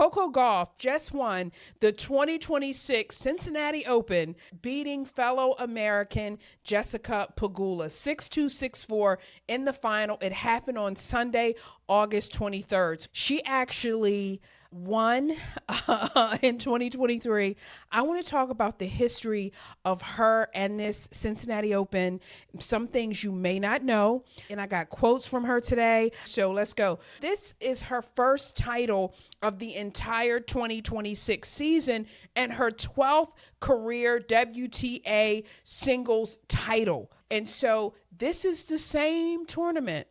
Coco Gauff just won the 2026 Cincinnati Open, beating fellow American Jessica Pegula 6-2, 6-4 in the final. It happened on Sunday, August 23rd. She actually won in 2023. I want to talk about the history of her and this Cincinnati Open, some things you may not know, and I got quotes from her today, so let's go. This is her first title of the entire 2026 season and her 12th career WTA singles title. And so this is the same tournament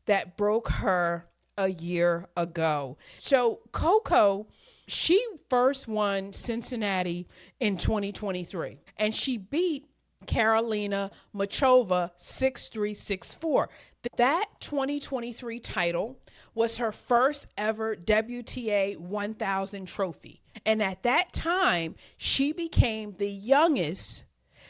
that broke her a year ago. So Coco, she first won Cincinnati in 2023, and she beat Karolina Muchova 6-3, 6-4. That 2023 title was her first ever WTA 1000 trophy. And at that time, she became the youngest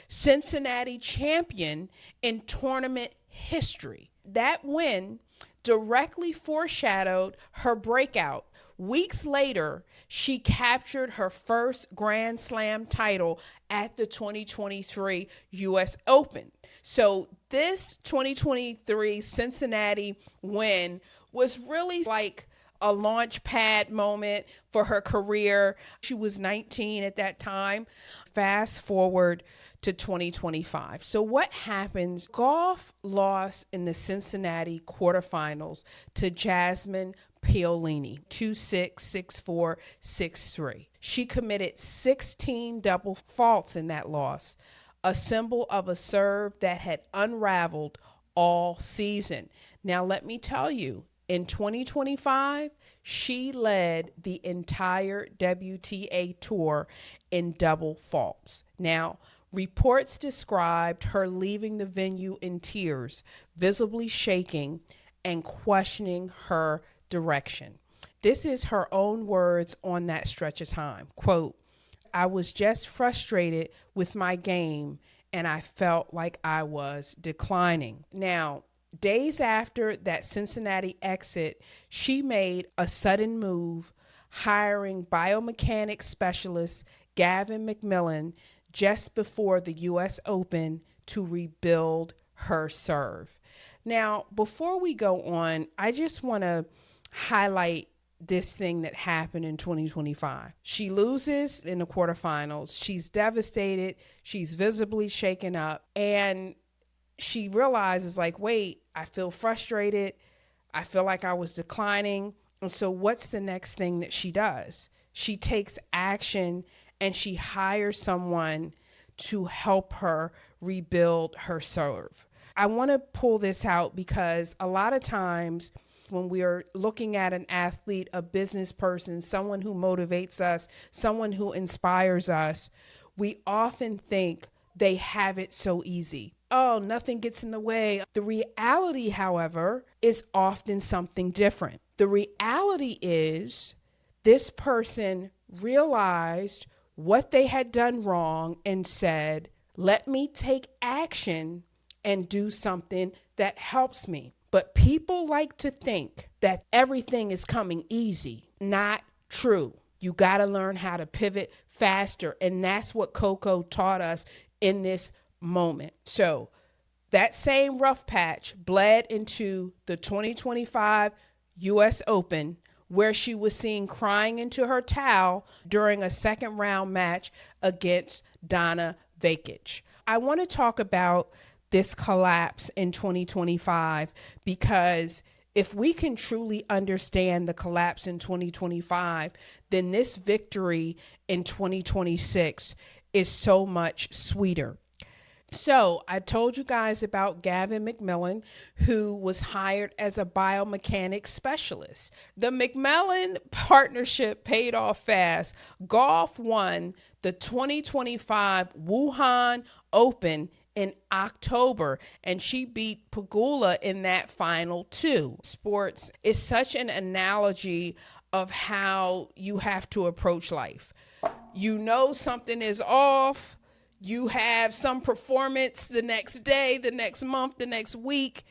Cincinnati champion in tournament history. That win directly foreshadowed her breakout. Weeks later, she captured her first Grand Slam title at the 2023 U.S. Open. So this 2023 Cincinnati win was really like a launch pad moment for her career. She was 19 at that time. Fast forward to 2025. So what happens? Gauff lost in the Cincinnati quarterfinals to Yasmin Breakdown 2-6, 6-4, 6-3. She committed 16 double faults in that loss, a symbol of a serve that had unraveled all season. Now let me tell you, in 2025, she led the entire WTA tour in double faults. Now, reports described her leaving the venue in tears, visibly shaking and questioning her direction. This is her own words on that stretch of time. Quote, "I was just frustrated with my game and I felt like I was declining." Now, days after that Cincinnati exit, she made a sudden move, hiring biomechanics specialist Gavin McMillan just before the U.S. Open to rebuild her serve. Now, before we go on, I just want to highlight this thing that happened in 2025. She loses in the quarterfinals. She's devastated. She's visibly shaken up. And she realizes, like, wait, I feel frustrated. I feel like I was declining. And so what's the next thing that she does? She takes action and she hires someone to help her rebuild her serve. I want to pull this out because a lot of times when we are looking at an athlete, a business person, someone who motivates us, someone who inspires us, we often think they have it so easy. Oh, nothing gets in the way. The reality, however, is often something different. The reality is this person realized what they had done wrong and said, let me take action and do something that helps me. But people like to think that everything is coming easy. Not true. You got to learn how to pivot faster. And that's what Coco taught us in this moment. So that same rough patch bled into the 2025 U.S. Open, where she was seen crying into her towel during a second round match against Donna Vekic. I want to talk about this collapse in 2025 because if we can truly understand the collapse in 2025, then this victory in 2026 is so much sweeter. So I told you guys about Gavin McMillan, who was hired as a biomechanics specialist. The McMillan partnership paid off fast. Gauff won the 2025 Wuhan Open in October, and she beat Pegula in that final too. Sports is such an analogy of how you have to approach life. You know something is off. You have some performance the next day, the next month, the next week.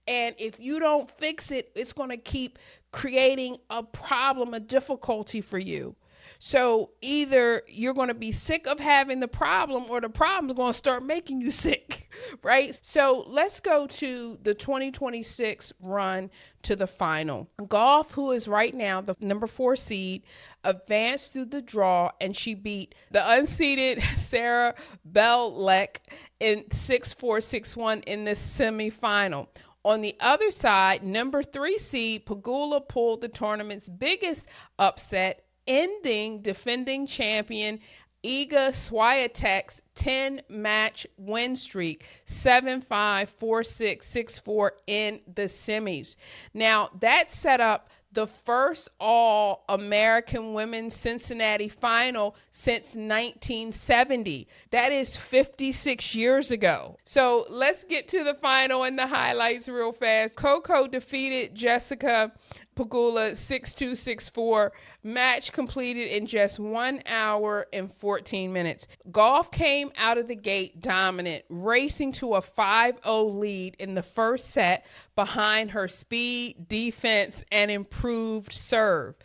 And if you don't fix it, it's going to keep creating a problem, a difficulty for you. So either you're going to be sick of having the problem or the problem's going to start making you sick, right? So let's go to the 2026 run to the final. Gauff, who is right now the number 4 seed, advanced through the draw, and she beat the unseeded Sarah Bell-Leck in 6-4, 6-1 in the semifinal. On the other side, number 3 seed Pegula pulled the tournament's biggest upset, ending defending champion Iga Swiatek's 10-match win streak, 7-5, 4-6, 6-4 in the semis. Now, that set up the first all-American women's Cincinnati final since 1970. That is 56 years ago. So let's get to the final and the highlights real fast. Coco defeated Jessica Pegula 6-2, 6-4. Match completed in just 1 hour and 14 minutes. Gauff came out of the gate dominant, racing to a 5-0 lead in the first set behind her speed, defense, and improved serve.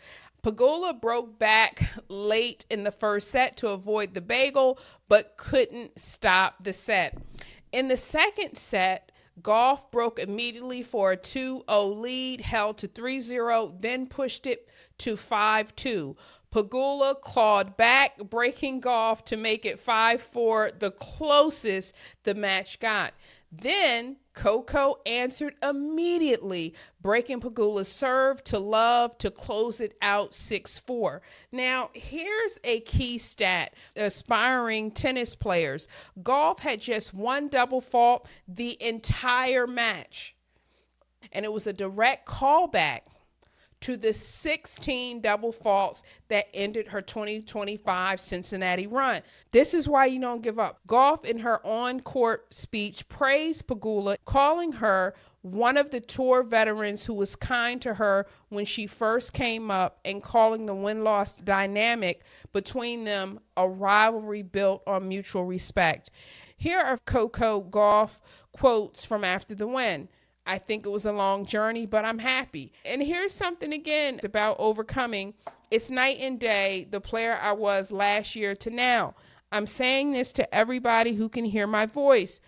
Pegula broke back late in the first set to avoid the bagel, but couldn't stop the set. In the second set, Gauff broke immediately for a 2-0 lead, held to 3-0, then pushed it to 5-2. Pegula clawed back, breaking Gauff to make it 5-4, the closest the match got. Then Coco answered immediately, breaking Pegula's serve to love to close it out 6-4. Now, here's a key stat. Aspiring tennis players. Gauff had just one double fault the entire match, and it was a direct callback to the 16 double faults that ended her 2025 Cincinnati run. This is why you don't give up. Gauff, in her on-court speech, praised Pegula, calling her one of the tour veterans who was kind to her when she first came up, and calling the win-loss dynamic between them a rivalry built on mutual respect. Here are Coco Gauff quotes from after the win. I think it was a long journey, but I'm happy. And here's something again about overcoming. It's night and day, the player I was last year to now. I'm saying this to everybody who can hear my voice.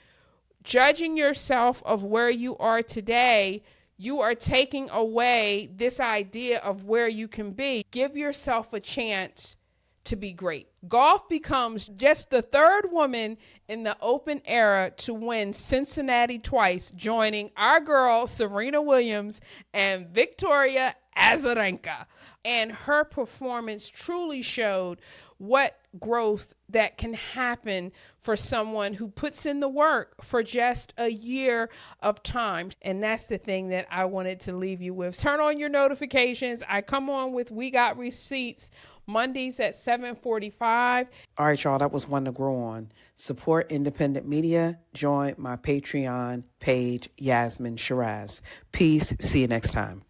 Judging yourself of where you are today, you are taking away this idea of where you can be. Give yourself a chance to be great. Gauff becomes just the 3rd woman in the Open era to win Cincinnati twice, joining our girl Serena Williams and Victoria Azarenka. And her performance truly showed what growth that can happen for someone who puts in the work for just a year of time. And that's the thing that I wanted to leave you with. Turn on your notifications. I come on with We Got Receipts Mondays at 7:45. All right, y'all, that was one to grow on. Support independent media. Join my Patreon page, Yasmin Shiraz. Peace. See you next time.